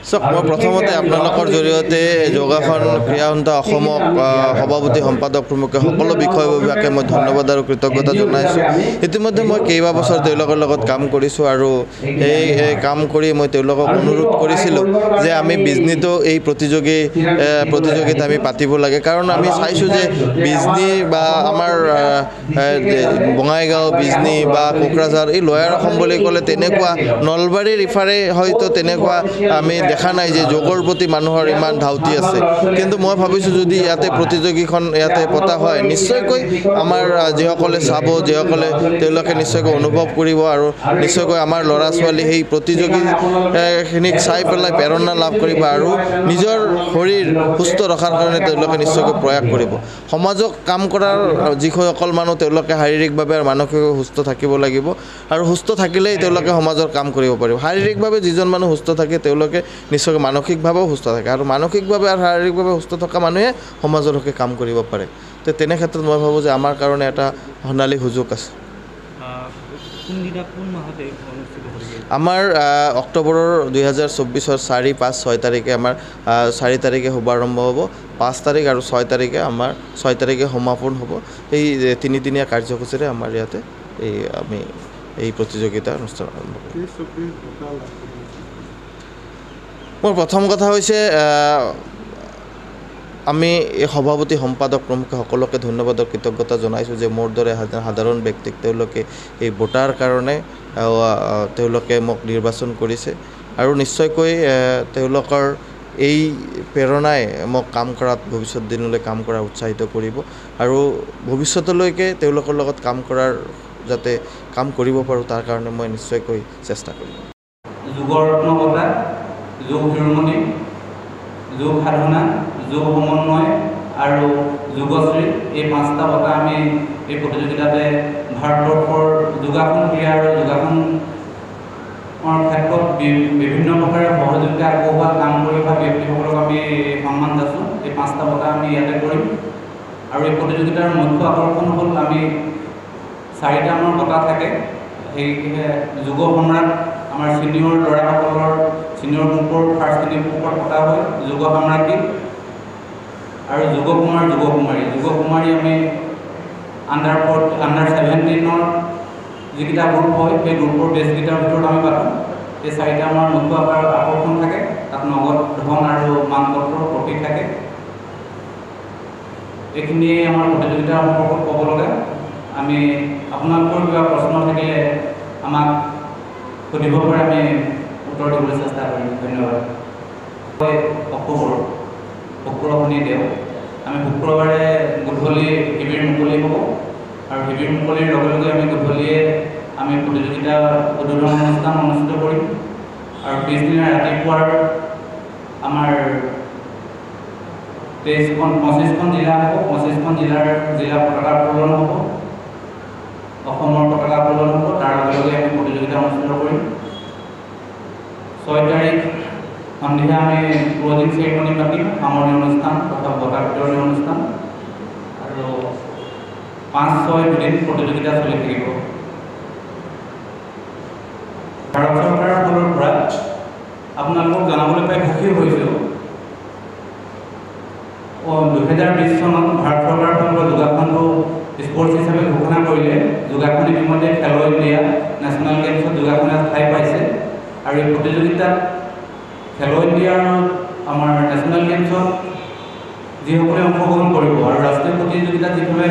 চাওক মই প্ৰথমতে আপোনালোকৰ জৰিয়তে যোগাসন ক্ৰীড়া সন্থা অসমক সভাপতি সম্পাদক প্ৰমুখ্যে সকলো বিষয়ববীয়াকে মই ধন্যবাদ আৰু কৃতজ্ঞতা জনাইছোঁ। ইতিমধ্যে মই কেইবাবছৰ তেওঁলোকৰ লগত কাম কৰিছোঁ আৰু এই কাম কৰি মই তেওঁলোকক অনুৰোধ কৰিছিলোঁ যে আমি বিজনীতো এই প্ৰতিযোগিতা আমি পাতিব লাগে, কাৰণ আমি চাইছোঁ যে বিজনী বা আমাৰ বঙাইগাঁও বিজনী বা কোকৰাঝাৰ এই লয়াৰ অসম বুলি ক'লে তেনেকুৱা নলবাৰীৰ ইফালে হয়তো তেনেকুৱা আমি দেখা নাই যে যোগৰ প্ৰতি মানুহৰ ইমান ধাউতি আছে। কিন্তু মই ভাবিছোঁ যদি ইয়াতে প্ৰতিযোগীখন ইয়াতে পতা হয় নিশ্চয়কৈ আমাৰ যিসকলে চাব যিসকলে তেওঁলোকে নিশ্চয়কৈ অনুভৱ কৰিব আৰু নিশ্চয়কৈ আমাৰ ল'ৰা ছোৱালী সেই প্ৰতিযোগীখিনিক চাই পেলাই প্ৰেৰণা লাভ কৰিব আৰু নিজৰ শৰীৰ সুস্থ ৰখাৰ কাৰণে তেওঁলোকে নিশ্চয়কৈ প্ৰয়াস কৰিব। সমাজক কাম কৰাৰ যিসকল মানুহ তেওঁলোকে শাৰীৰিকভাৱে আৰু মানসিকভাৱে সুস্থ থাকিব লাগিব আৰু সুস্থ থাকিলেই তেওঁলোকে সমাজৰ কাম কৰিব পাৰিব। শাৰীৰিকভাৱে যিজন মানুহ সুস্থ থাকে তেওঁলোকে নিশ্চয়কৈ মানসিকভাৱেও সুস্থ থাকে আৰু মানসিকভাৱে আৰু শাৰীৰিকভাৱে সুস্থ থকা মানুহে সমাজৰ হকে কাম কৰিব পাৰে। তো তেনে ক্ষেত্ৰত মই ভাবোঁ যে আমাৰ কাৰণে এটা সোণালী সুযোগ আছে। আমাৰ অক্টোবৰৰ 2024 4, 5, 6 তাৰিখে আমাৰ 4 তাৰিখে শুভাৰম্ভ হ'ব, 5 তাৰিখ আৰু 6 তাৰিখে আমাৰ 6 তাৰিখে সমাপন হ'ব। এই তিনিদিনীয়া কাৰ্যসূচীৰে আমাৰ ইয়াতে আমি এই প্ৰতিযোগিতা অনুষ্ঠান আৰম্ভ কৰিম। মোৰ প্ৰথম কথা হৈছে আমি এই সভাপতি সম্পাদক প্ৰমুখ্যে সকলোকে ধন্যবাদ আৰু কৃতজ্ঞতা জনাইছোঁ যে মোৰ দৰে সাধাৰণ ব্যক্তিক তেওঁলোকে এই ভোটাৰ কাৰণে তেওঁলোকে মোক নিৰ্বাচন কৰিছে আৰু নিশ্চয়কৈ তেওঁলোকৰ এই প্ৰেৰণাই মোক কাম কৰাত ভৱিষ্যত দিনলৈ কাম কৰা উৎসাহিত কৰিব আৰু ভৱিষ্যতলৈকে তেওঁলোকৰ লগত কাম কৰাৰ যাতে কাম কৰিব পাৰোঁ তাৰ কাৰণে মই নিশ্চয়কৈ চেষ্টা কৰিম। যোগৰ ৰত্ন বঁটা, যোগ শিৰোমণি, যোগ সাধনা, যোগ সমন্বয় আৰু যোগশ্ৰী এই 5টা বঁটা আমি এই প্ৰতিযোগিতাতে ভাৰতবৰ্ষৰ যোগাসন ক্ৰীড়া আৰু যোগাসনৰ ক্ষেত্ৰত বিভিন্ন প্ৰকাৰে সহযোগিতা আগবঢ়োৱা কাম কৰি অহা ব্যক্তিসকলক আমি সন্মান যাছোঁ। এই 5টা বঁটা আমি ইয়াতে কৰিম আৰু এই প্ৰতিযোগিতাৰ মুখ্য আকৰ্ষণ হ'ল আমি 4টা আমাৰ বঁটা থাকে। সেই যুৱ সম্ৰাট আমাৰ ছিনিয়ৰ ল'ৰাসকলৰ ছিনিয়ৰ গ্ৰুপৰ ফাৰ্ষ্ট গ্ৰুপত পতা হয় যুৱ সম্ৰাটী আৰু যুৱকুমাৰ যুৱকুমাৰী আমি আণ্ডাৰ 17ৰ যিকেইটা গ্ৰুপ হয় সেই গ্ৰুপৰ বেছকেইটাৰ ভিতৰত আমি পাতোঁ। এই 4টা আমাৰ মুখ্য আকৰ্ষণ থাকে, তাত নগদ ধন আৰু মানপত্ৰৰ প্ৰতীক থাকে। এইখিনিয়ে আমাৰ প্ৰতিযোগিতাৰ সম্পৰ্কত ক'ব লগা। আমি আপোনালোকৰ কিবা প্ৰশ্ন থাকিলে আমাক সুধিব পাৰে, আমি উত্তৰ দিবলৈ চেষ্টা কৰিম। ধন্যবাদ। অক্টোবৰ শুক্ৰ শনি দেও আমি শুক্ৰবাৰে গধূলি শিবিৰ মুকলি হ'ব আৰু শিবিৰ মুকলিৰ লগে লগে আমি গধূলিয়ে আমি প্ৰতিযোগিতা উদ্বোধন অনুষ্ঠান অনুষ্ঠিত কৰিম আৰু পিছদিনা ৰাতিপুৱাৰ আমাৰ 25খন জিলা হ'ব। 25খন জিলা পতাকা উত্তোলন হ'ব, অসমৰ পতাকা উত্তোলন হ'ব। তাৰ লগে লগে আমি প্ৰতিযোগিতা অনুষ্ঠিত কৰিম। 6 তাৰিখ সন্ধিয়া আমি ক্লজিং চেৰিমনি পাতিম, সামৰণি অনুষ্ঠান তথা বঁটা বিতৰণি অনুষ্ঠান আৰু 5-6 দুদিন প্ৰতিযোগিতা চলি থাকিব। ভাৰত চৰকাৰৰ ফালৰ পৰা আপোনালোকক জনাবলৈ পাই সুখী হৈছোঁ, 2020 চনত ভাৰত চৰকাৰৰ ফালৰ পৰা যোগাসনটো স্পৰ্টছ হিচাপে ঘোষণা কৰিলে। যোগাসন ইতিমধ্যে খেলো ইণ্ডিয়া নেশ্যনেল গেমছত যোগাসনে ঠাই পাইছে আৰু এই প্ৰতিযোগিতাত খেলো ইণ্ডিয়াৰ আমাৰ নেশ্যনেল গেমছত যিসকলে অংশগ্ৰহণ কৰিব আৰু ৰাষ্ট্ৰীয় প্ৰতিযোগিতাত যিসকলে